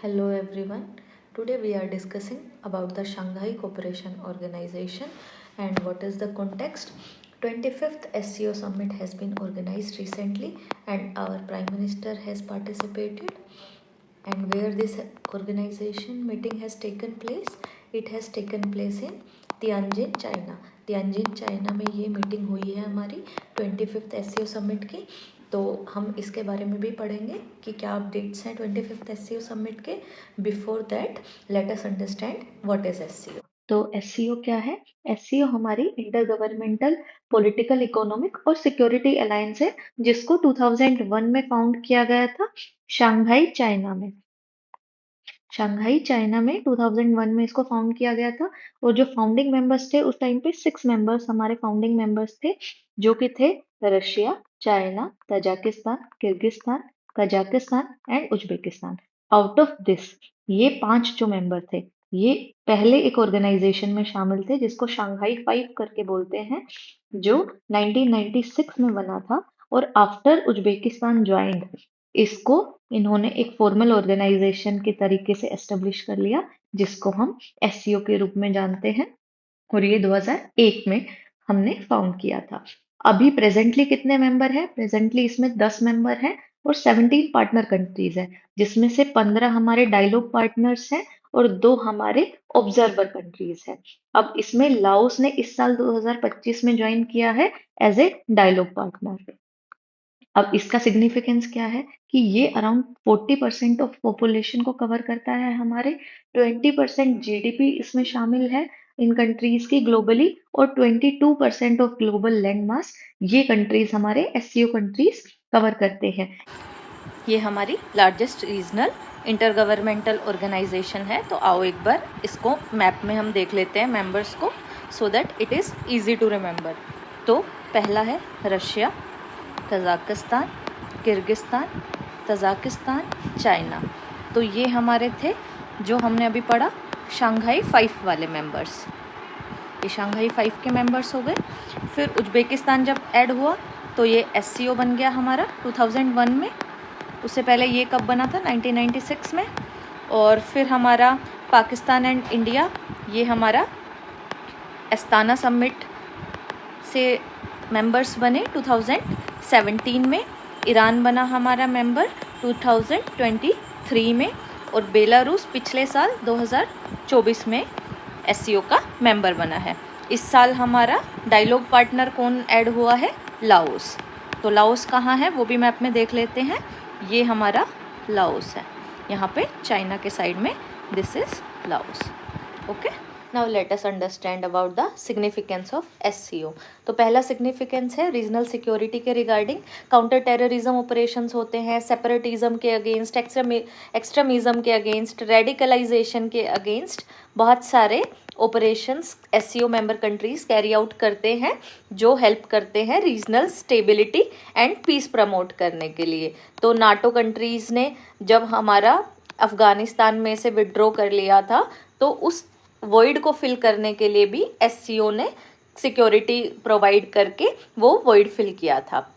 Hello everyone. Today we are discussing about the Shanghai Cooperation Organization and what is the context. 25th SCO summit has been organized recently and our Prime Minister has participated. And where this organization meeting has taken place? It has taken place in Tianjin, China. Tianjin China में ये meeting हुई है हमारी 25th SCO summit की। तो हम इसके बारे में भी पढ़ेंगे कि क्या अपडेट्स हैं 25th SCO समिट के। Before that let us understand what is SCO। तो SCO क्या है? SCO हमारी इंटर गवर्नमेंटल पॉलिटिकल इकोनॉमिक और सिक्योरिटी अलायंस है, जिसको 2001 में फाउंड किया गया था शंघाई चाइना में। शंघाई चाइना में 2001 में इसको फाउंड किया गया था और जो फाउंडिंग मेंबर्स थे उस टाइम पे 6 मेंबर्स हमारे फाउंडिंग मेंबर्स थे, जो कि थे Russia, China, Tajikistan, Kyrgyzstan, Kazakhstan and Uzbekistan. Out of this ये 5 जो मेंबर थे ये पहले एक ऑर्गेनाइजेशन में शामिल थे जिसको शंघाई 5 करके बोलते हैं, जो 1996 में बना था। और आफ्टर उज्बेकिस्तान ज्वाइंड इसको इन्होंने एक फॉर्मल ऑर्गेनाइजेशन के तरीके से एस्टेब्लिश कर लिया, जिसको हम SCO के रूप में जानते हैं। और ये 2001 में हमने फाउंड किया था। अभी प्रेजेंटली कितने मेंबर हैं? प्रेजेंटली इसमें 10 मेंबर हैं और 17 पार्टनर कंट्रीज हैं, जिसमें से 15 हमारे डायलॉग पार्टनर्स हैं और 2 हमारे ऑब्जर्वर कंट्रीज हैं। अब इसमें लाओस ने इस साल 2025 में ज्वाइन किया है एज ए डायलॉग पार्टनर। अब इसका सिग्निफिकेंस क्या है कि ये अराउंड 40% ऑफ पॉपुलेशन को कवर करता है हमारे। 20% GDP इसमें शामिल है इन कंट्रीज की ग्लोबली और 22% ऑफ ग्लोबल लैंड मास ये कंट्रीज हमारे SCO कंट्रीज कवर करते हैं। ये हमारी largest regional intergovernmental organisation है। तो आओ एक बार इसको मैप में हम देख लेते हैं मेंबर्स को, so that it is easy to remember. तो पहला है Russia, Kazakhstan, Kyrgyzstan, Tajikistan, China. तो ये हमारे थे जो हमने अभी पढ़ा शंघाई 5 वाले मेंबर्स। ये शंघाई 5 के मेंबर्स हो गए। फिर उज्बेकिस्तान जब ऐड हुआ तो ये SCO बन गया हमारा 2001 में। उससे पहले ये कब बना था? 1996 में। और फिर हमारा पाकिस्तान एंड इंडिया ये हमारा अस्ताना समिट से मेंबर्स बने 2017 में। ईरान बना हमारा मेंबर 2023 में और बेलारूस पिछले साल 2024 में SCO का मेंबर बना है। इस साल हमारा डायलॉग पार्टनर कौन ऐड हुआ है? लाओस। तो लाओस कहाँ है वो भी मैप में देख लेते हैं। ये हमारा लाओस है, यहाँ पे चाइना के साइड में, this is Laos. Okay, now let us understand about the significance of SCO। तो पहला सिग्निफिकेंस है रीजनल सिक्योरिटी के रिगार्डिंग। काउंटर टेररिज्म ऑपरेशंस होते हैं, सेपरेटिज्म के अगेंस्ट, एक्सट्रीमिज्म के अगेंस्ट, रेडिकलाइजेशन के अगेंस्ट बहुत सारे operations SCO member countries carry out करते हैं, जो हेल्प करते हैं regional stability and peace promote करने के लिए। तो नाटो कंट्रीज ने जब हमारा अफगानिस्तान में से विड्रॉ कर लिया था तो उस वॉइड को फिल करने के लिए भी SCO ने सिक्योरिटी प्रोवाइड करके वो वॉइड फिल किया था।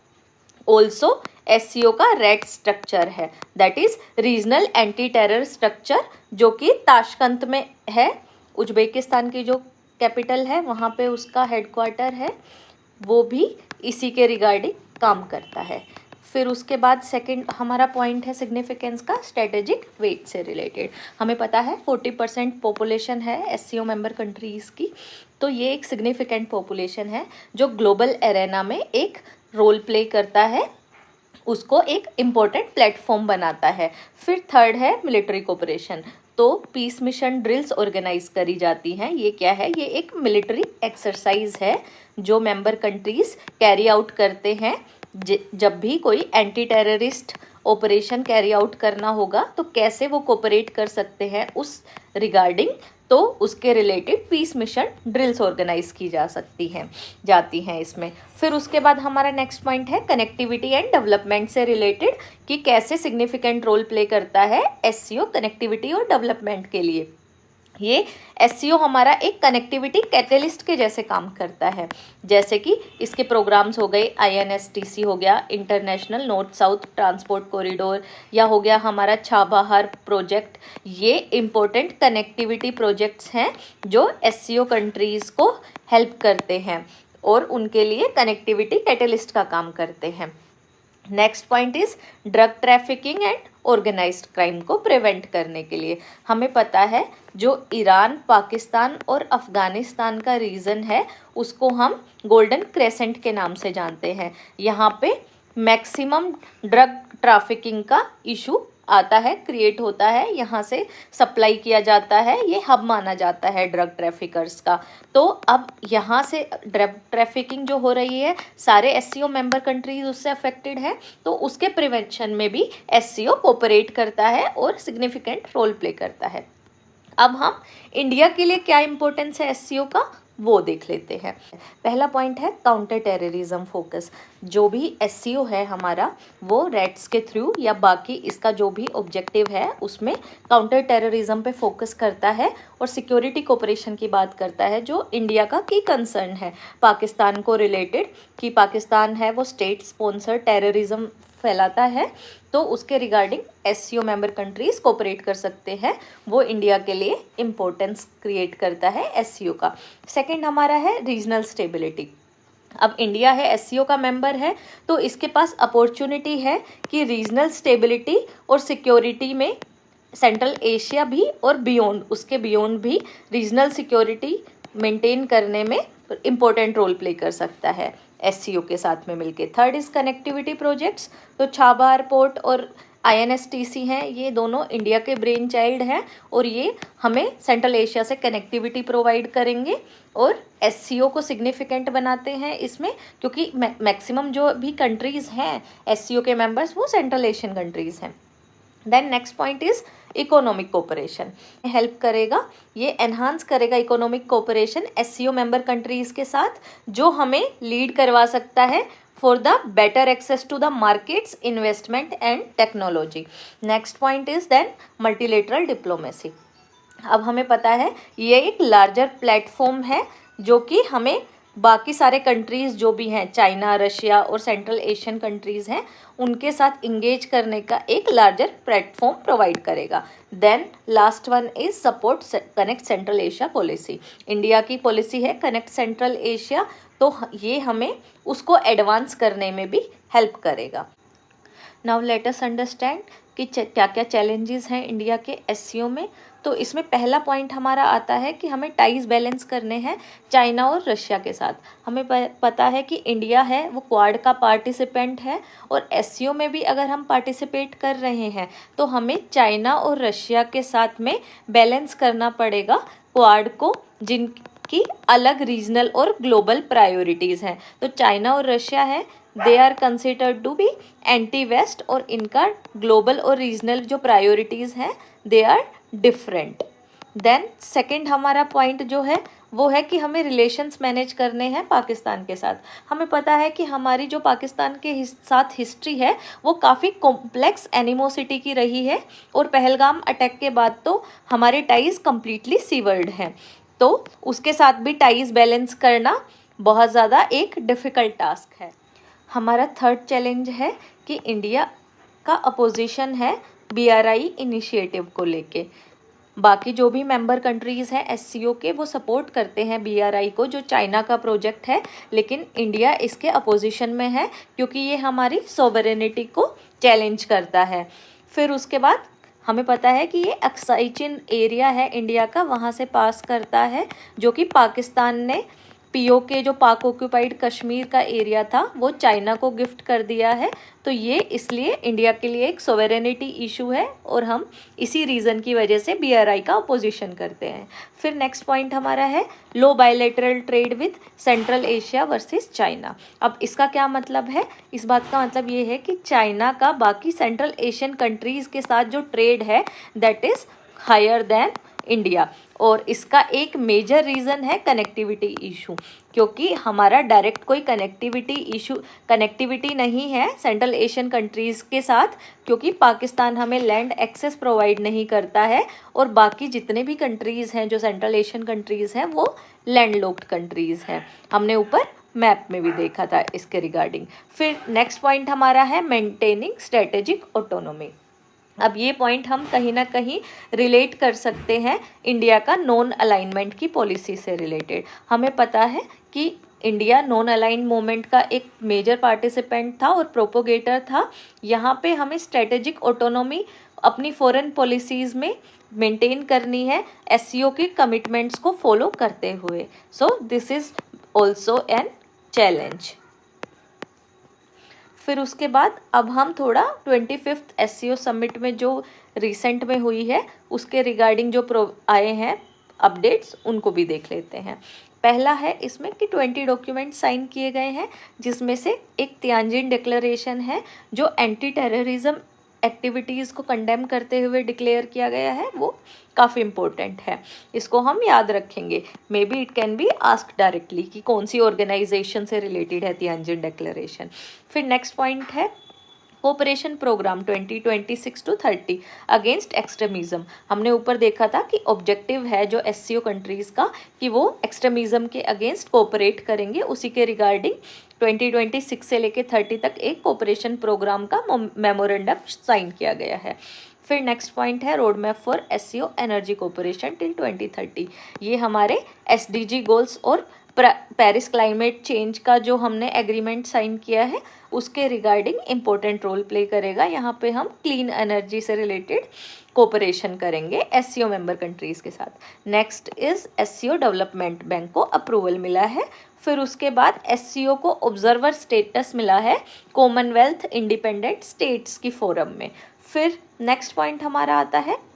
ऑल्सो SCO का रेड स्ट्रक्चर है, that is regional anti terror structure, जो कि ताशकंद में है। उज्बेकिस्तान की जो कैपिटल है वहाँ पे उसका हेडक्वार्टर है, वो भी इसी के रिगार्डिंग काम करता है। फिर उसके बाद सेकंड हमारा पॉइंट है सिग्निफिकेंस का, स्ट्रेटेजिक वेट से रिलेटेड। हमें पता है 40% पॉपुलेशन है SCO मेंबर कंट्रीज़ की, तो ये एक सिग्निफिकेंट पॉपुलेशन है जो ग्लोबल एरेना में एक रोल प्ले करता है, उसको एक इम्पोर्टेंट प्लेटफॉर्म बनाता है। फिर थर्ड है मिलिट्री कोऑपरेशन। तो पीस मिशन ड्रिल्स ऑर्गेनाइज करी जाती हैं। ये क्या है? ये एक मिलिट्री एक्सरसाइज है जो मेंबर कंट्रीज कैरी आउट करते हैं। जब भी कोई anti terrorist operation carry out करना होगा तो कैसे वो कोऑपरेट कर सकते हैं उस रिगार्डिंग, तो उसके related peace mission drills organise की जाती हैं इसमें। फिर उसके बाद हमारा नेक्स्ट पॉइंट है कनेक्टिविटी एंड डेवलपमेंट से रिलेटेड, कि कैसे सिग्निफिकेंट रोल प्ले करता है SCO कनेक्टिविटी और डेवलपमेंट के लिए। ये एससीओ हमारा एक कनेक्टिविटी कैटलिस्ट के जैसे काम करता है, जैसे कि इसके प्रोग्राम्स हो गए, INSTC हो गया, international north south transport corridor, या हो गया हमारा छाबाहर प्रोजेक्ट। ये इम्पोर्टेंट कनेक्टिविटी प्रोजेक्ट्स हैं जो एससीओ कंट्रीज़ को हेल्प करते हैं और उनके लिए कनेक्टिविटी कैटलिस्ट का काम करते हैं। Next point is drug trafficking and organised crime को प्रिवेंट करने के लिए हमें पता है जो ईरान, पाकिस्तान और अफगानिस्तान का रीजन है उसको हम गोल्डन क्रेसेंट के नाम से जानते हैं। यहाँ पे मैक्सिमम ड्रग ट्रैफिकिंग का इशू आता है, क्रिएट होता है, यहाँ से सप्लाई किया जाता है, ये हब माना जाता है ड्रग ट्रैफिकर्स का। तो अब यहाँ से ड्रग ट्रैफिकिंग जो हो रही है, सारे एससीओ मेंबर कंट्रीज उससे अफेक्टेड है, तो उसके प्रिवेंशन में भी एससीओ कोऑपरेट करता है और सिग्निफिकेंट रोल प्ले करता है। अब हम इंडिया के लिए क्या इंपॉर्टेंस है एससीओ का वो देख लेते हैं। पहला पॉइंट है काउंटर टेररिज्म फोकस। जो भी एससीओ है हमारा वो रेट्स के थ्रू या बाकी इसका जो भी ऑब्जेक्टिव है उसमें काउंटर टेररिज्म पे फोकस करता है और सिक्योरिटी कोऑपरेशन की बात करता है जो इंडिया का की कंसर्न है पाकिस्तान को रिलेटेड, कि पाकिस्तान है वो स्टेट स्पॉन्सर टेररिज्म फैलाता है, तो उसके regarding SCO member countries cooperate कर सकते हैं, वो इंडिया के लिए इम्पोर्टेंस क्रिएट करता है एससीओ का। सेकंड हमारा है रीजनल स्टेबिलिटी। अब इंडिया है एससीओ का मेंबर है तो इसके पास अपॉर्चुनिटी है कि रीजनल स्टेबिलिटी और सिक्योरिटी में सेंट्रल एशिया भी और बियॉन्ड, उसके बियॉन्ड भी रीजनल सिक्योरिटी मेंटेन करने में इम्पोर्टेंट रोल प्ले कर सकता है एससीओ के साथ में मिलके। Third is connectivity projects. तो छाबार पोर्ट और INSTC हैं, ये दोनों इंडिया के ब्रेन चाइल्ड हैं और ये हमें सेंट्रल एशिया से कनेक्टिविटी प्रोवाइड करेंगे और एससीओ को सिग्निफिकेंट बनाते हैं इसमें, क्योंकि मैक्सिमम जो भी कंट्रीज़ हैं एससीओ के मेंबर्स वो सेंट्रल एशियन कंट्रीज़ हैं। Then next point is economic cooperation. Help करेगा, ये एनहांस करेगा economic cooperation SCO member countries के साथ, जो हमें लीड करवा सकता है for the better access to the markets, investment and technology. Next point is then multilateral diplomacy. अब हमें पता है ये एक लार्जर प्लेटफॉर्म है जो कि हमें बाकी सारे कंट्रीज़ जो भी हैं, चाइना, रशिया और सेंट्रल एशियन कंट्रीज़ हैं, उनके साथ इंगेज करने का एक लार्जर प्लेटफॉर्म प्रोवाइड करेगा। Then last one is support connect central Asia policy. India की पॉलिसी है कनेक्ट सेंट्रल एशिया, तो ये हमें उसको एडवांस करने में भी हेल्प करेगा। नाउ लेट अस अंडरस्टैंड कि क्या क्या चैलेंजेस हैं इंडिया के एससीओ में। तो इसमें पहला पॉइंट हमारा आता है कि हमें टाइज बैलेंस करने हैं चाइना और रशिया के साथ। हमें पता है कि इंडिया है वो क्वाड का पार्टिसिपेंट है और एससीओ में भी अगर हम पार्टिसिपेट कर रहे हैं तो हमें चाइना और रशिया के साथ में बैलेंस करना पड़ेगा क्वाड को, जिनकी अलग रीजनल और ग्लोबल प्रायोरिटीज़ हैं। तो चाइना और रशिया है, they are considered to be anti west और इनका ग्लोबल और रीजनल जो प्रायोरिटीज़ हैं they are different. Then second हमारा पॉइंट जो है वो है कि हमें रिलेशंस मैनेज करने हैं पाकिस्तान के साथ। हमें पता है कि हमारी जो पाकिस्तान के साथ हिस्ट्री है वो काफ़ी कॉम्प्लेक्स एनिमोसिटी की रही है और पहलगाम अटैक के बाद तो हमारे टाइज कम्प्लीटली सीवर्ड हैं, तो उसके साथ भी टाइज बैलेंस करना बहुत ज़्यादा एक डिफ़िकल्ट टास्क है। हमारा थर्ड चैलेंज है कि इंडिया का अपोजिशन है BRI इनिशिएटिव को लेके। बाकी जो भी मेंबर कंट्रीज़ हैं एससीओ के वो सपोर्ट करते हैं BRI को, जो चाइना का प्रोजेक्ट है, लेकिन इंडिया इसके अपोजिशन में है क्योंकि ये हमारी सॉवरेनिटी को चैलेंज करता है। फिर उसके बाद हमें पता है कि ये एक्साइचिन एरिया है इंडिया का, वहाँ से पास करता है, जो कि पाकिस्तान ने POK जो पाक ऑक्यूपाइड कश्मीर का एरिया था वो चाइना को गिफ्ट कर दिया है। तो ये इसलिए इंडिया के लिए एक सोवेरेनिटी इशू है और हम इसी रीज़न की वजह से BRI का अपोजिशन करते हैं। फिर नेक्स्ट पॉइंट हमारा है low bilateral trade with Central Asia versus China. अब इसका क्या मतलब है? इस बात का मतलब ये है कि चाइना का बाकी सेंट्रल एशियन कंट्रीज़ के साथ जो ट्रेड है that is higher than India. और इसका एक मेजर रीज़न है कनेक्टिविटी इशू, क्योंकि हमारा डायरेक्ट कोई कनेक्टिविटी नहीं है सेंट्रल एशियन कंट्रीज़ के साथ, क्योंकि पाकिस्तान हमें लैंड एक्सेस प्रोवाइड नहीं करता है और बाकी जितने भी कंट्रीज़ हैं जो सेंट्रल एशियन कंट्रीज़ हैं वो लैंडलॉक्ड कंट्रीज़ हैं। हमने ऊपर मैप में भी देखा था इसके रिगार्डिंग। फिर नेक्स्ट पॉइंट हमारा है मेंटेनिंग स्ट्रेटेजिक ऑटोनॉमी। अब ये पॉइंट हम कहीं ना कहीं रिलेट कर सकते हैं इंडिया का नॉन अलाइनमेंट की पॉलिसी से रिलेटेड। हमें पता है कि इंडिया नॉन अलाइन मूवमेंट का एक मेजर पार्टिसिपेंट था और प्रोपोगेटर था। यहाँ पे हमें स्ट्रेटेजिक ऑटोनॉमी अपनी फॉरेन पॉलिसीज़ में मेंटेन करनी है एससीओ के कमिटमेंट्स को फॉलो करते हुए। So this is also an challenge. फिर उसके बाद अब हम थोड़ा 25th एससीओ समिट में जो रिसेंट में हुई है उसके रिगार्डिंग जो आए हैं अपडेट्स उनको भी देख लेते हैं। पहला है इसमें कि 20 डॉक्यूमेंट साइन किए गए हैं, जिसमें से एक तियानजिन डिक्लेरेशन है जो एंटी टेररिज्म एक्टिविटीज़ को कंडेम करते हुए डिक्लेयर किया गया है, वो काफ़ी इम्पोर्टेंट है, इसको हम याद रखेंगे। Maybe it can be ask directly कि कौन सी ऑर्गेनाइजेशन से रिलेटेड है तियानजिन डिक्लेरेशन। फिर नेक्स्ट पॉइंट है cooperation programme 2026 to 30 against extremism. हमने ऊपर देखा था कि ऑब्जेक्टिव है जो एससीओ कंट्रीज़ का कि वो एक्सट्रीमिज्म के अगेंस्ट कोऑपरेट करेंगे, उसी के रिगार्डिंग 2026 से लेके 30 तक एक कोऑपरेशन प्रोग्राम का मेमोरेंडम साइन किया गया है। फिर नेक्स्ट पॉइंट है road map for SCO energy cooperation till 2030। ये हमारे एसडीजी गोल्स और पेरिस क्लाइमेट चेंज का जो हमने एग्रीमेंट साइन किया है उसके रिगार्डिंग इम्पोर्टेंट रोल प्ले करेगा। यहाँ पे हम क्लीन एनर्जी से रिलेटेड कोऑपरेशन करेंगे एससीओ मेंबर कंट्रीज़ के साथ। Next is SCO development bank को अप्रूवल मिला है। फिर उसके बाद एससीओ को ऑब्जर्वर स्टेटस मिला है कॉमनवेल्थ इंडिपेंडेंट स्टेट्स की फोरम में। फिर नेक्स्ट पॉइंट हमारा आता है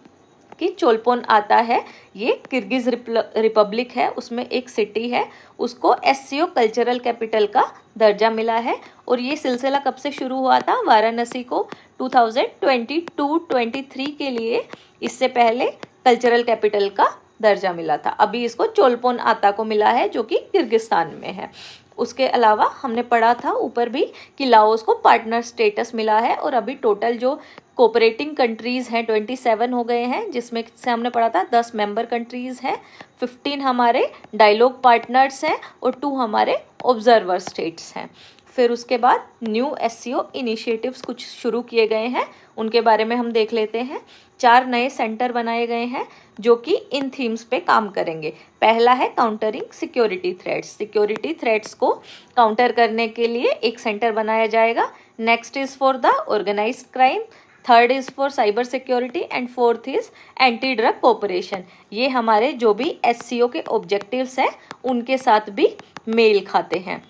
कि चोलपोन आता है, ये किर्गिज रिपब्लिक है, उसमें एक सिटी है, उसको एससीओ कल्चरल कैपिटल का दर्जा मिला है। और ये सिलसिला कब से शुरू हुआ था? वाराणसी को 2022-23 के लिए इससे पहले कल्चरल कैपिटल का दर्जा मिला था। अभी इसको चोलपोन आता को मिला है जो कि किर्गिस्तान में है। उसके अलावा हमने पढ़ा था ऊपर भी कि लाओस को पार्टनर स्टेटस मिला है और अभी टोटल जो कोऑपरेटिंग कंट्रीज़ हैं 27 हो गए हैं, जिसमें से हमने पढ़ा था 10 मेंबर कंट्रीज़ हैं, 15 हमारे डायलॉग पार्टनर्स हैं और 2 हमारे ऑब्जर्वर स्टेट्स हैं। फिर उसके बाद न्यू एससीओ इनिशिएटिव्स कुछ शुरू किए गए हैं, उनके बारे में हम देख लेते हैं। 4 नए सेंटर बनाए गए हैं जो कि इन थीम्स पे काम करेंगे। पहला है countering security threats, security threats को काउंटर करने के लिए एक सेंटर बनाया जाएगा। Next is for the organised crime, third is for cyber security and fourth is anti drug cooperation. ये हमारे जो भी एससीओ के ऑब्जेक्टिव्स हैं उनके साथ भी मेल खाते हैं।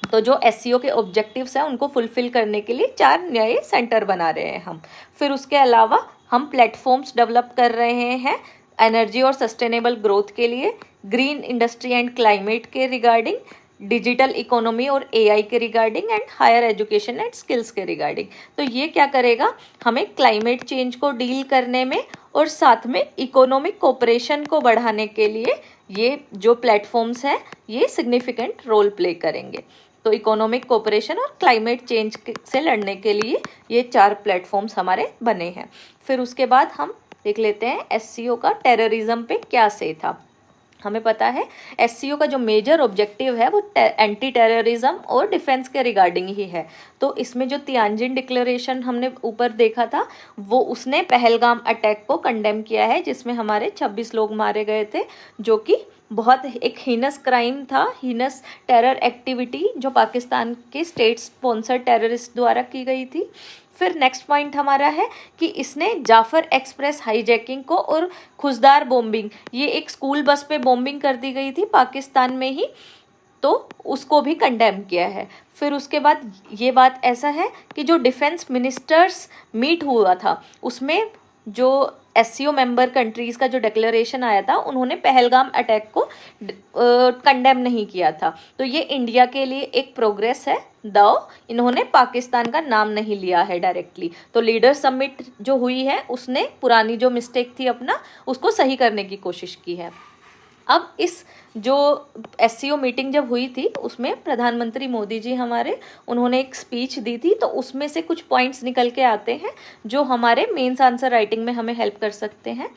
तो जो एससीओ के ऑब्जेक्टिव्स हैं उनको फुलफिल करने के लिए 4 नए सेंटर बना रहे हैं हम। फिर उसके अलावा हम प्लेटफॉर्म्स डेवलप कर रहे हैं एनर्जी और सस्टेनेबल ग्रोथ के लिए, ग्रीन इंडस्ट्री एंड क्लाइमेट के रिगार्डिंग, डिजिटल इकोनॉमी और एआई के regarding and higher education and skills के रिगार्डिंग। तो ये क्या करेगा, हमें क्लाइमेट चेंज को डील करने में और साथ में इकोनॉमिक कोऑपरेशन को बढ़ाने के लिए ये जो प्लेटफॉर्म्स हैं ये सिग्निफिकेंट रोल प्ले करेंगे। तो इकोनॉमिक कोऑपरेशन और क्लाइमेट चेंज से लड़ने के लिए ये 4 प्लेटफॉर्म्स हमारे बने हैं। फिर उसके बाद हम देख लेते हैं एससीओ का टेररिज्म पे क्या से था। हमें पता है एससीओ का जो मेजर ऑब्जेक्टिव है वो एंटी टेररिज्म और डिफेंस के रिगार्डिंग ही है। तो इसमें जो तियानजिन डिक्लेरेशन हमने ऊपर देखा था वो उसने पहलगाम अटैक को कंडेम किया है, जिसमें हमारे 26 लोग मारे गए थे, जो कि बहुत एक हीनस क्राइम था, हीनस टेरर एक्टिविटी जो पाकिस्तान के स्टेट स्पॉन्सर टेररिस्ट द्वारा की गई थी। फिर नेक्स्ट पॉइंट हमारा है कि इसने जाफर एक्सप्रेस हाईजैकिंग को और खुजदार बॉम्बिंग, ये एक स्कूल बस पे बॉम्बिंग कर दी गई थी पाकिस्तान में ही, तो उसको भी कंडेम किया है। फिर उसके बाद ये बात ऐसा है कि जो डिफेंस मिनिस्टर्स मीट हुआ था उसमें जो एससीओ मेंबर कंट्रीज का जो डिक्लेरेशन आया था, उन्होंने पहलगाम अटैक को कंडेम नहीं किया था। तो ये इंडिया के लिए एक प्रोग्रेस है, दो इन्होंने पाकिस्तान का नाम नहीं लिया है डायरेक्टली। तो लीडर समिट जो हुई है उसने पुरानी जो मिस्टेक थी अपना, उसको सही करने की कोशिश की है। अब इस जो एससीओ मीटिंग जब हुई थी उसमें प्रधानमंत्री मोदी जी हमारे, उन्होंने एक स्पीच दी थी, तो उसमें से कुछ पॉइंट्स निकल के आते हैं जो हमारे मेंस आंसर राइटिंग में हमें हेल्प कर सकते हैं।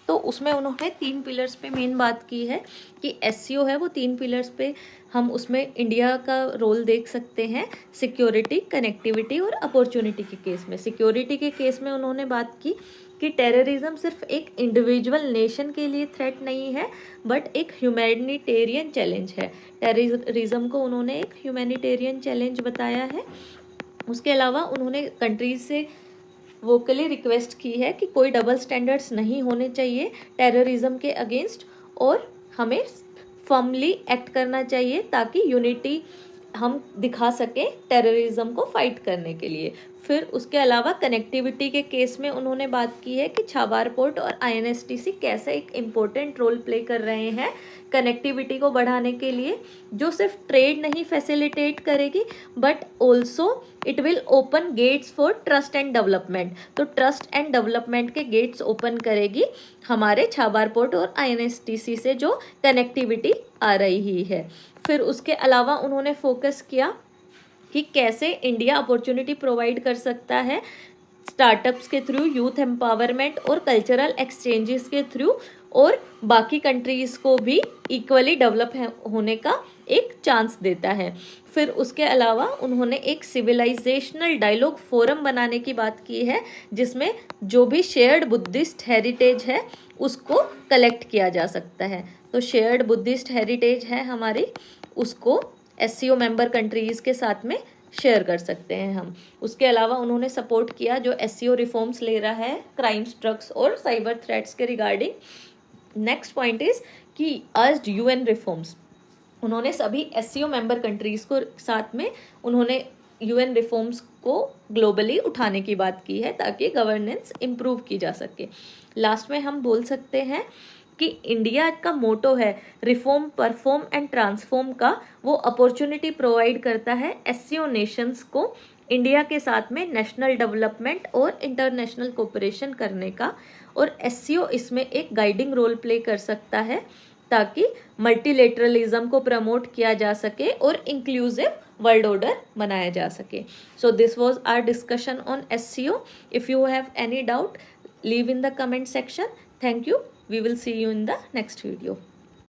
तो उसमें उन्होंने 3 पिलर्स पे मेन बात की है कि एससीओ है वो 3 पिलर्स पे हम उसमें इंडिया का रोल देख सकते हैं, सिक्योरिटी, कनेक्टिविटी और अपॉर्चुनिटी के केस में। सिक्योरिटी के केस में उन्होंने बात की कि टेररिज्म सिर्फ एक इंडिविजुअल नेशन के लिए थ्रेट नहीं है बट एक ह्यूमैनिटेरियन चैलेंज है। टेररिज्म को उन्होंने एक ह्यूमैनिटेरियन चैलेंज बताया है। उसके अलावा उन्होंने कंट्रीज से वोकली रिक्वेस्ट की है कि कोई डबल स्टैंडर्ड्स नहीं होने चाहिए टेररिज्म के अगेंस्ट, और हमें फर्मली एक्ट करना चाहिए ताकि यूनिटी हम दिखा सकें टेररिज्म को फाइट करने के लिए। फिर उसके अलावा कनेक्टिविटी के केस में उन्होंने बात की है कि छाबार पोर्ट और आईएनएसटीसी कैसे एक इम्पोर्टेंट रोल प्ले कर रहे हैं कनेक्टिविटी को बढ़ाने के लिए, जो सिर्फ ट्रेड नहीं फैसिलिटेट करेगी but also it will open gates for trust and development. तो ट्रस्ट एंड डेवलपमेंट के गेट्स ओपन करेगी हमारे छाबार पोर्ट और आईएनएसटीसी से जो कनेक्टिविटी आ रही है। फिर उसके अलावा उन्होंने फोकस किया कि कैसे इंडिया अपॉर्चुनिटी प्रोवाइड कर सकता है स्टार्टअप्स के थ्रू, यूथ एम्पावरमेंट और कल्चरल एक्सचेंजेस के थ्रू, और बाकी कंट्रीज़ को भी इक्वली डेवलप होने का एक चांस देता है। फिर उसके अलावा उन्होंने एक सिविलाइजेशनल डायलॉग फोरम बनाने की बात की है जिसमें जो भी शेयर्ड बुद्धिस्ट हेरिटेज है उसको कलेक्ट किया जा सकता है। तो शेयर्ड बुद्धिस्ट हेरिटेज है हमारी, उसको एससीओ मेंबर कंट्रीज़ के साथ में शेयर कर सकते हैं हम। उसके अलावा उन्होंने सपोर्ट किया जो एससीओ रिफॉर्म्स ले रहा है क्राइम्स, ड्रग्स और साइबर थ्रेट्स के रिगार्डिंग। नेक्स्ट पॉइंट इज कि अर्ज्ड यूएन रिफॉर्म्स, उन्होंने सभी एससीओ मेंबर कंट्रीज़ को साथ में उन्होंने यूएन रिफॉर्म्स को ग्लोबली उठाने की बात की है ताकि गवर्नेंस इम्प्रूव की जा सके। लास्ट में हम बोल सकते हैं कि इंडिया का मोटो है रिफॉर्म, परफॉर्म एंड ट्रांसफॉर्म का, वो अपॉर्चुनिटी प्रोवाइड करता है एससीओ नेशंस को इंडिया के साथ में नेशनल डेवलपमेंट और इंटरनेशनल कोऑपरेशन करने का, और एससीओ इसमें एक गाइडिंग रोल प्ले कर सकता है ताकि मल्टीलेटरलिज्म को प्रमोट किया जा सके और इंक्लूसिव वर्ल्ड ऑर्डर बनाया जा सके। So this was our discussion on SCO. If you have any doubt, leave in the comment section. Thank you. We will see you in the next video.